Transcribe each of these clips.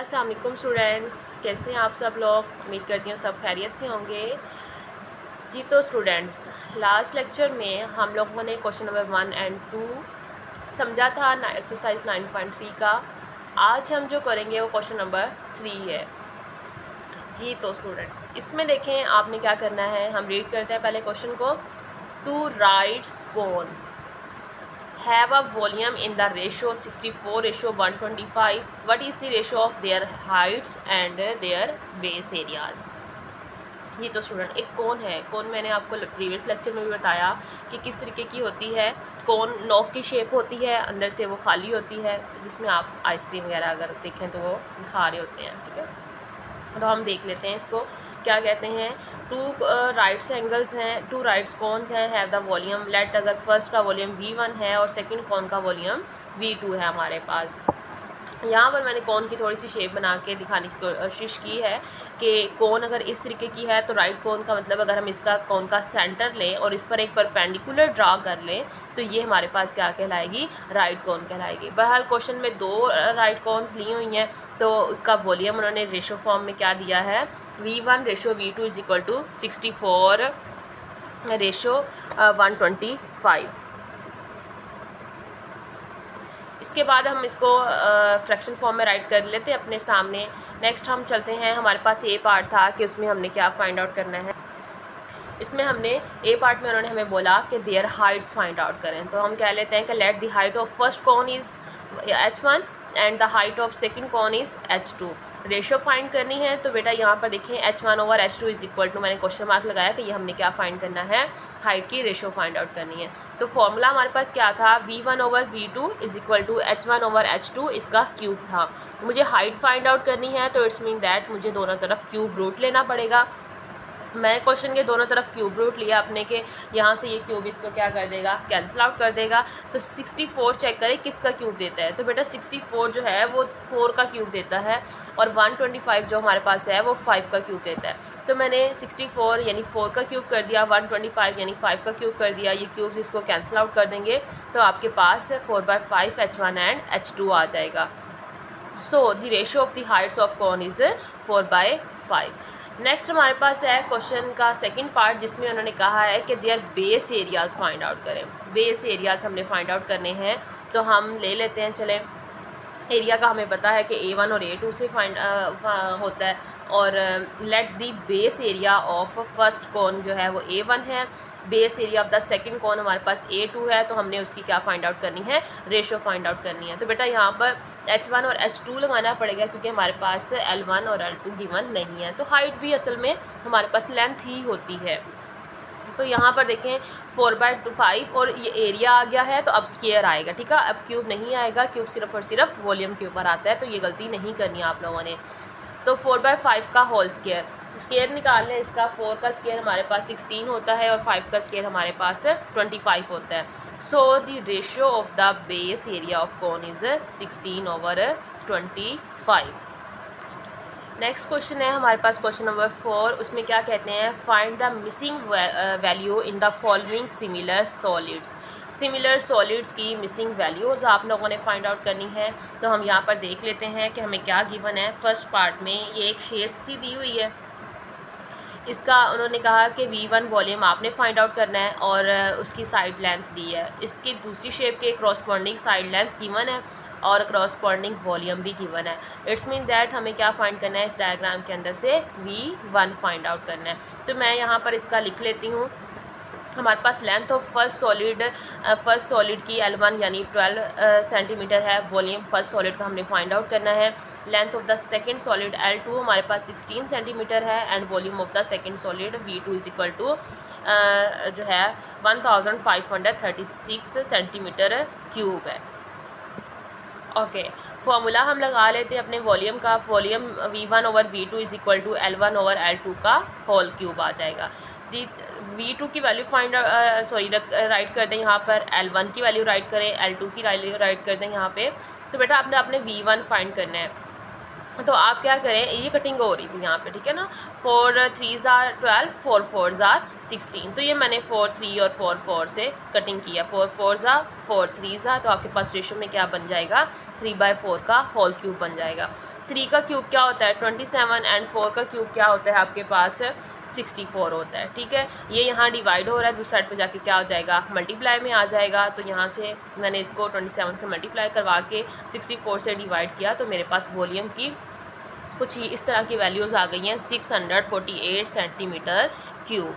अस्सलाम वालेकुम स्टूडेंट्स, कैसे हैं आप सब लोग। उम्मीद करती हूँ सब खैरियत से होंगे जी। तो स्टूडेंट्स, लास्ट लेक्चर में हम लोगों ने क्वेश्चन नंबर 1 एंड 2 समझा था एक्सरसाइज 9.3 का। आज हम जो करेंगे वो क्वेश्चन नंबर 3 है जी। तो स्टूडेंट्स, इसमें देखें आपने क्या करना है। हम रीड करते हैं पहले क्वेश्चन को। 2 rights cones have a volume in the ratio 64:125. What is the ratio of their heights and their base areas? ये तो स्टूडेंट एक कोन है। कोन मैंने आपको प्रीवियस लेक्चर में भी बताया कि किस तरीके की होती है। कोन नोक की शेप होती है, अंदर से वो खाली होती है, जिसमें आप आइसक्रीम वगैरह अगर देखें तो वो खा रहे होते हैं। ठीक है, तो हम देख लेते हैं इसको क्या कहते हैं। 2 राइट्स एंगल्स हैं, 2 राइट्स कॉन्स हैं, हैव द वॉल्यूम लेट। अगर फर्स्ट का वॉल्यूम V1 है और सेकंड कॉन का वॉल्यूम V2 है हमारे पास। यहाँ पर मैंने कॉन की थोड़ी सी शेप बना के दिखाने की कोशिश की है कि कॉन अगर इस तरीके की है तो राइट कॉन का मतलब अगर हम इसका कॉन का सेंटर लें और इस पर एक परपेंडिकुलर ड्रा कर लें तो ये हमारे पास क्या कहलाएगी, राइट कॉन कहलाएगी। बहरहाल क्वेश्चन में 2 राइट कॉन्स ली हुई हैं, तो उसका वॉल्यूम उन्होंने रेशो फॉर्म में क्या दिया है, V1:V2 इज इक्वल टू 64:125। इसके बाद हम इसको फ्रैक्शन फॉर्म में राइट कर लेते हैं अपने सामने। नेक्स्ट हम चलते हैं, हमारे पास ए पार्ट था कि उसमें हमने क्या फाइंड आउट करना है। इसमें हमने ए पार्ट में उन्होंने हमें बोला कि देयर हाइट्स फाइंड आउट करें, तो हम कह लेते हैं कि let the height of first cone is h1 and the height of second cone is h2। Ratio find करनी है, तो बेटा यहाँ पर देखें h1/h2 इज इक्वल टू, मैंने क्वेश्चन मार्क लगाया कि ये हमने क्या फाइंड करना है, हाइट की रेशो फाइंड आउट करनी है। तो फॉर्मूला हमारे पास क्या था, V1/V2 is equal to h1/h2, इसका क्यूब था। मुझे हाइट फाइंड आउट करनी है, तो इट्स मीन दैट मुझे दोनों तरफ क्यूब रूट लेना पड़ेगा। मैं क्वेश्चन के दोनों तरफ क्यूब रूट लिया अपने के, यहाँ से ये क्यूब इसको क्या कर देगा, कैंसिल आउट कर देगा। तो 64 चेक करें किसका क्यूब देता है, तो बेटा 64 जो है वो 4 का क्यूब देता है और 125 जो हमारे पास है वो 5 का क्यूब देता है। तो मैंने 64 यानी 4 का क्यूब कर दिया, 125 यानी 5 का क्यूब कर दिया। ये क्यूब्स इसको कैंसिल आउट कर देंगे तो आपके पास 4/5 h1 एंड h2 आ जाएगा। So the ratio of the heights of cone is 4/5। Next हमारे पास है क्वेश्चन का सेकंड पार्ट, जिसमें उन्होंने कहा है कि there base areas find out करें। बेस एरियाज़ हमने फाइंड आउट करने हैं, तो हम ले लेते हैं। चलें, एरिया का हमें पता है कि A1 और A2 से फाइंड होता है, और let the base area of first cone जो है वो A1 है, base area of the second cone हमारे पास A2 है, तो हमने उसकी क्या फाइंड आउट करनी है, रेशो फाइंड आउट करनी है। तो बेटा यहाँ पर H1 और H2 लगाना पड़ेगा क्योंकि हमारे पास L1 और L2 गिवन नहीं है। तो हाइट भी असल में हमारे पास लेंथ ही होती है। तो यहाँ पर देखें 4/5 और ये एरिया आ गया है, तो अब स्क्वायर आएगा। ठीक है, अब क्यूब नहीं आएगा, क्यूब सिर्फ और सिर्फ वॉल्यूम के ऊपर आता है, तो ये गलती नहीं करनी आप लोगों ने। तो 4/5 का होल स्क्वायर निकाल लें। इसका 4 का स्क्वायर हमारे पास 16 होता है और 5 का स्क्वायर हमारे पास 25 होता है। So the ratio of the base area of cone is 16/25। Next question है हमारे पास क्वेश्चन नंबर 4। उसमें क्या कहते हैं, find the missing value in the following similar solids. Similar solids की मिसिंग वैल्यूज़ आप लोगों ने फाइंड आउट करनी है। तो हम यहाँ पर देख लेते हैं कि हमें क्या गिवन है। फर्स्ट पार्ट में ये एक शेप सी दी हुई है, इसका उन्होंने कहा कि V1 वॉल्यूम आपने फाइंड आउट करना है और उसकी साइड लेंथ दी है। इसकी दूसरी शेप के क्रॉसपॉन्डिंग साइड लेंथ गिवन है और क्रॉसपॉन्डिंग वॉल्यूम भी गिवन है। इट्स मीन दैट हमें क्या फाइंड करना है, इस डायग्राम के अंदर से V1 फाइंड आउट करना है। तो मैं यहाँ पर इसका लिख लेती हूँ। हमारे पास लेंथ ऑफ फर्स्ट सॉलिड की L1 यानी 12 सेंटीमीटर है। वॉल्यूम फर्स्ट सॉलिड का हमने फाइंड आउट करना है। Length of the second solid L2 हमारे पास 16 सेंटीमीटर है and volume of the second solid V2 is equal to जो है 1536 सेंटीमीटर क्यूब है। ओके, फॉर्मूला हम लगा लेते हैं अपने वॉल्यूम का। Volume V1/V2 is equal to L1/L2 का होल क्यूब आ जाएगा। V2 की वैल्यू राइट कर दें यहाँ पर, L1 की वैल्यू राइट करें, L2 की वैल्यू राइट कर दें यहाँ पे। तो बेटा आपने अपने V1 फाइंड करना है, तो आप क्या करें, ये कटिंग हो रही थी यहाँ पे, ठीक है ना। 4 3s are 12, 4 4s are 16। तो ये मैंने 4 3 और 4 4 से कटिंग किया। 4 4s are 4 3s are, तो आपके पास रेशो में क्या बन जाएगा, 3/4 का होल क्यूब बन जाएगा। 3 का क्यूब क्या होता है 27 एंड 4 का क्यूब क्या होता है आपके पास 64 होता है। ठीक है, ये यहाँ डिवाइड हो रहा है, दूसरी साइड पे जाके क्या हो जाएगा मल्टीप्लाई में आ जाएगा। तो यहाँ से मैंने इसको 27 से मल्टीप्लाई करवा के 64 से डिवाइड किया, तो मेरे पास वॉल्यूम की कुछ इस तरह की वैल्यूज़ आ गई हैं 648 सेंटीमीटर क्यूब।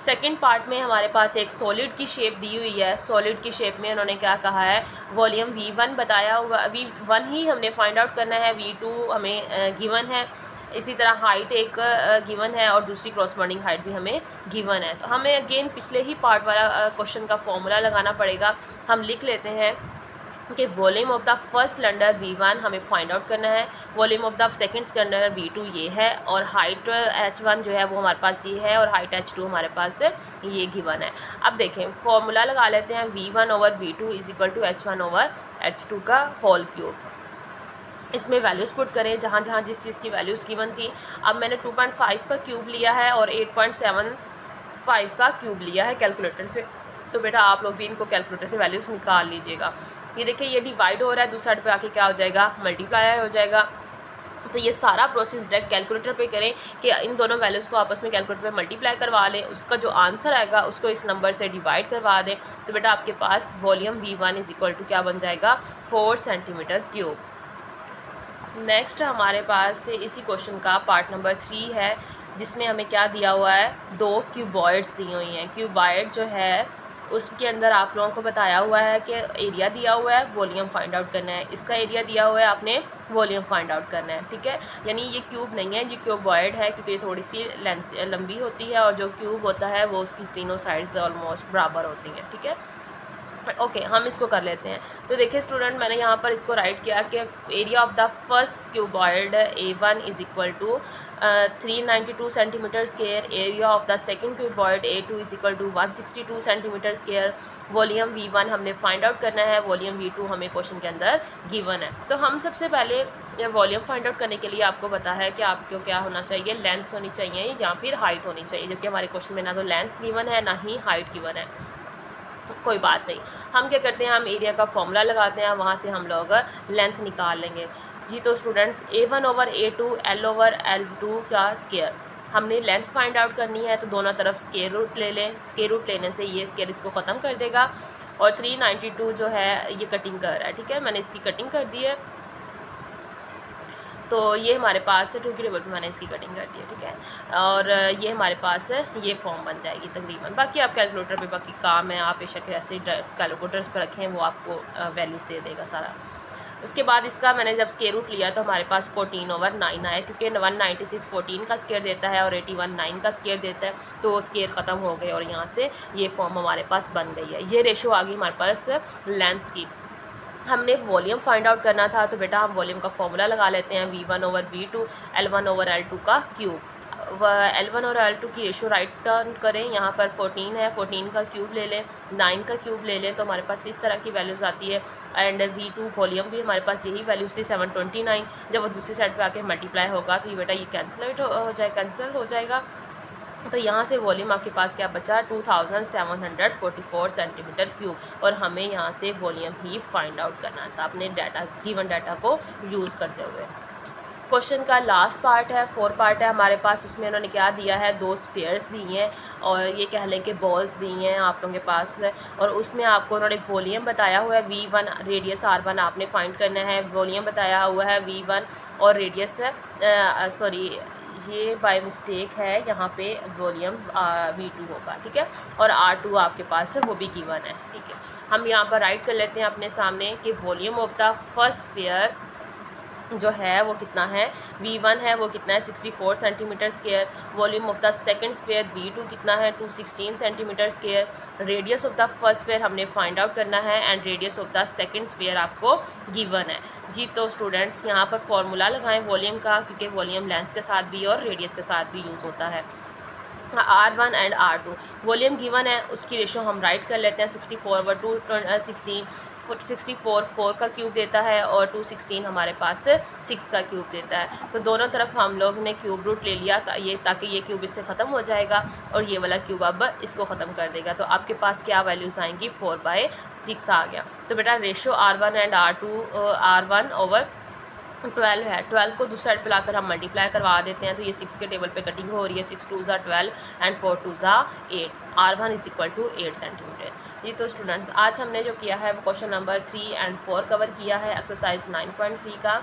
सेकंड पार्ट में हमारे पास एक सॉलिड की शेप दी हुई है। सॉलिड की शेप में उन्होंने क्या कहा है, वॉल्यूम V1 बताया हुआ, V1 ही हमने फाइंड आउट करना है, V2 हमें गिवन है, इसी तरह हाइट एक गिवन है और दूसरी क्रॉसबॉन्डिंग हाइट भी हमें गिवन है। तो हमें अगेन पिछले ही पार्ट वाला क्वेश्चन का फॉर्मूला लगाना पड़ेगा। हम लिख लेते हैं कि volume of the first cylinder V1 हमें फाइंड आउट करना है, volume of the second cylinder V2 ये है, और हाइट H1 जो है वो हमारे पास ये है, और हाइट H2 हमारे पास ये गिवन है। अब देखें फॉर्मूला लगा लेते हैं, V1 over V2 is equal to H1 over H2 का होल क्यूब। इसमें वैल्यूज़ पुट करें जहाँ जहाँ जिस चीज़ की वैल्यूज़ गिवन थी। अब मैंने 2.5 का क्यूब लिया है और 8.75 का क्यूब लिया है कैलकुलेटर से, तो बेटा आप लोग भी इनको कैलकुलेटर से वैल्यूज़ निकाल लीजिएगा। ये देखिए ये डिवाइड हो रहा है, दूसरी साइड पे आके क्या हो जाएगा मल्टीप्लाई हो जाएगा। तो ये सारा प्रोसेस डायरेक्ट कैलकुलेटर पे करें कि इन दोनों वैल्यूज़ को आपस में कैलकुलेटर पे मल्टीप्लाई करवा लें, उसका जो आंसर आएगा उसको इस नंबर से डिवाइड करवा दें, तो बेटा आपके पास volume V1 is equal to क्या बन जाएगा 4 सेंटीमीटर क्यूब। नेक्स्ट हमारे पास इसी क्वेश्चन का पार्ट नंबर 3 है, जिसमें हमें क्या दिया हुआ है, 2 क्यूबॉइड्स दी हुई हैं। क्यूबॉइड जो है उसके अंदर आप लोगों को बताया हुआ है कि एरिया दिया हुआ है, वॉल्यूम फाइंड आउट करना है। इसका एरिया दिया हुआ है, आपने वॉल्यूम फाइंड आउट करना है। ठीक है, यानी ये क्यूब नहीं है, ये क्यूबॉइड है, क्योंकि ये थोड़ी सी लेंथ लंबी होती है, और जो क्यूब होता है वो उसकी तीनों साइड्स ऑलमोस्ट बराबर होती हैं। ठीक है, ओके हम इसको कर लेते हैं। तो देखिए स्टूडेंट, मैंने यहाँ पर इसको राइट किया कि area of the first cuboid A1 is equal to 392 centimetre square, area of the second cuboid A2 is equal to 162 centimetre square, volume V1 हमने फाइंड आउट करना है, वॉल्यूम V2 हमें क्वेश्चन के अंदर गिवन है। तो हम सबसे पहले वॉल्यूम फाइंड आउट करने के लिए आपको पता है कि आपको क्या होना चाहिए, लेंथ होनी चाहिए या फिर हाइट होनी चाहिए, जबकि हमारे क्वेश्चन में ना तो लेंथ गिवन है ना ही हाइट गिवन है। कोई बात नहीं, हम क्या करते हैं, हम एरिया का फॉर्मूला लगाते हैं, वहाँ से हम लोग लेंथ निकाल लेंगे जी। तो students A1 over A2 L over L2 का स्क्वायर, हमने लेंथ फाइंड आउट करनी है, तो दोनों तरफ स्क्वायर रूट ले लें। स्क्वायर रूट लेने से ये स्क्वायर इसको ख़त्म कर देगा, और 392 जो है ये कटिंग कर रहा है। ठीक है, मैंने इसकी कटिंग कर दी है, तो ये हमारे पास 2 की टेबल पर मैंने इसकी कटिंग कर दी है। ठीक है, और ये हमारे पास ये फॉर्म बन जाएगी तकरीबन। बाकी आप कैलकुलेटर पे बाकी काम है, आप बेशक ऐसे कैलकुलेटर्स पर रखें, वो आपको वैल्यूज़ दे देगा सारा। उसके बाद इसका मैंने जब स्क्वायर रूट लिया तो हमारे पास 14 ओवर 9 आया, क्योंकि 196 14 का स्क्वायर देता है और 81 9 का स्क्वायर देता है, तो स्क्वायर ख़त्म हो गए और यहाँ से ये फॉर्म हमारे पास बन गई है। ये रेशो आ गई हमारे पास लेंथ्स की। हमने वॉल्यूम फाइंड आउट करना था, तो बेटा हम वॉल्यूम का फॉर्मूला लगा लेते हैं, V1 over V2 L1 over L2 का क्यूब। L1 और L2 की रेशो राइट टर्न करें, यहाँ पर 14 है, 14 का क्यूब ले लें, 9 का क्यूब ले लें, तो हमारे पास इस तरह की वैल्यूज़ आती है। एंड V2 वॉल्यूम भी हमारे पास यही वैल्यूज़ थी 729। जब वो दूसरी साइड पे आके मल्टीप्लाई होगा तो ये बेटा ये कैंसिल हो जाएगा। तो यहाँ से वॉल्यूम आपके पास क्या बचा 2744 सेंटीमीटर क्यूब, और हमें यहाँ से वॉल्यूम ही फाइंड आउट करना था अपने डाटा गिवन डाटा को यूज़ करते हुए। क्वेश्चन का लास्ट पार्ट है, 4 पार्ट है हमारे पास। उसमें उन्होंने क्या दिया है, 2 स्फीयर्स दी हैं और ये कह लें कि बॉल्स दी हैं आप लोगों के पास, और उसमें आपको उन्होंने वॉल्यूम बताया हुआ है V1, रेडियस R1 आपने फाइंड करना है। वॉल्यूम बताया हुआ है V1 और रेडियस सॉरी ये बाय मिस्टेक है, यहाँ पे वॉल्यूम V2 होगा। ठीक है, और R2 आपके पास है वो भी गिवन है। ठीक है, हम यहाँ पर राइट कर लेते हैं अपने सामने कि volume of the first sphere जो है वो कितना है, V1 है वो कितना है 64 centimetre square. Volume of the second sphere V2 कितना है 216 centimetre square. Radius of the first sphere हमने फाइंड आउट करना है, and radius of the second sphere आपको गिवन है जी। तो स्टूडेंट्स यहाँ पर फॉर्मूला लगाएं वॉल्यूम का, क्योंकि वॉल्यूम लेंथ के साथ भी और रेडियस के साथ भी यूज़ होता है। R1 and R2 volume given है, उसकी रेशो हम राइट कर लेते हैं 64/2 64 4 का क्यूब देता है, और 216 हमारे पास 6 का क्यूब देता है। तो दोनों तरफ हम लोग ने क्यूब रूट ले लिया ताकि ये क्यूब इससे ख़त्म हो जाएगा, और ये वाला क्यूब अब इसको ख़त्म कर देगा। तो आपके पास क्या वैल्यूज़ आएंगी 4/6 आ गया। तो बेटा ratio R1 and R2 R1 over 12 है, 12 को दूसरी साइड पे लाकर हम मल्टीप्लाई करवा देते हैं, तो ये 6 के टेबल पे कटिंग हो रही है। 6 2 ज़ा 12 एंड 4 2 ज़ा 8, R1 is equal to 8 centimetre. जी तो स्टूडेंट्स, आज हमने जो किया है वो क्वेश्चन नंबर 3 एंड 4 कवर किया है एक्सरसाइज 9.3 का।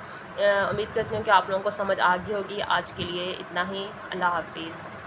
उम्मीद करती हूँ कि आप लोगों को समझ आ गई होगी। आज के लिए इतना ही। अल्लाह हाफिज़।